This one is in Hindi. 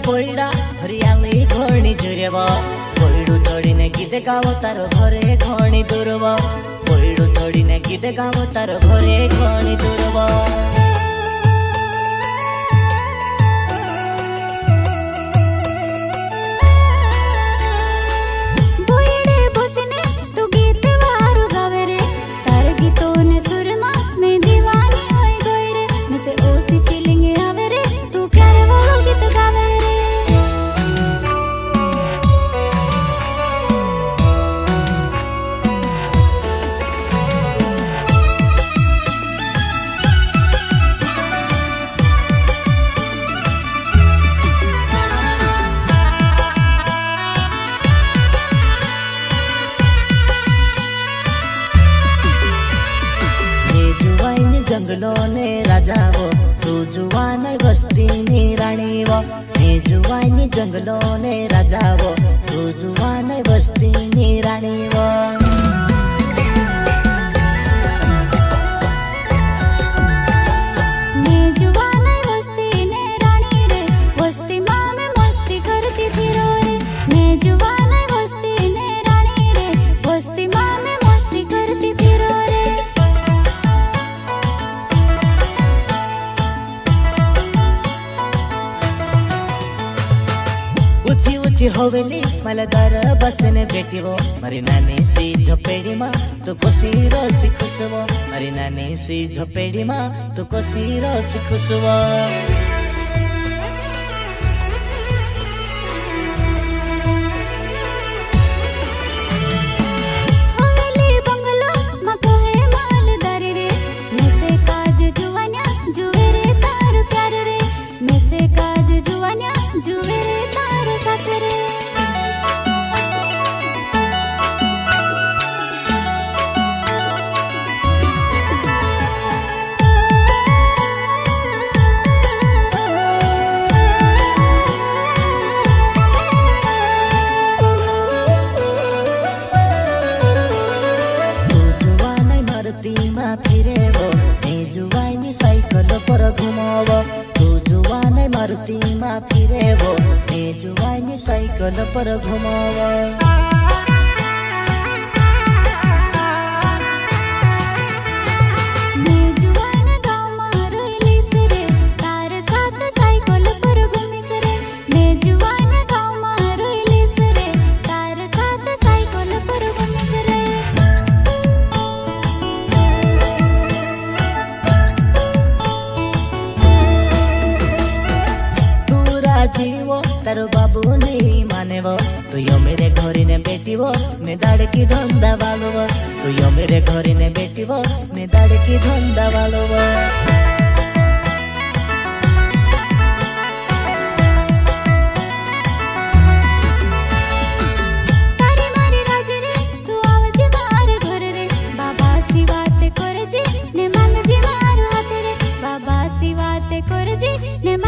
पईड़ा हरियाली घणी जुरेब पईड़ू चढ़ीने गीत गाव तार घरे घणी दूरब पईड़ू चढ़ीने गीत गाव तार घरे घणी दूरब जंगलों ने राजा वो तू जुवान बस्ती नी रानी वो ने जुवानी जंगलों ने राजा वो तू जुवान बस्ती नी रानी वो हवेली मलदार बसने बैठिवो मारी नानी सी झोपेड़ी माँ तो कोसी रसी खुशवो मारी नानी सी झोपेड़ी माँ तो कोसी रसी खुशवो मारुति माँ फिरेबो ए जुवानी साइकिल पर घुमावा तारो बाबू नहीं मानेवो तो यो मेरे घरी ने बेटीवो ने दाड़ की धंधा वालोवो तो यो मेरे घरी ने बेटीवो ने दाड़ की धंधा वालोवो तारी मारी राजी रे तू आवजे मार घर रे बाबा सी बात कर जी ने मांग जी मार हाथ रे बाबा सी बात कर जी ने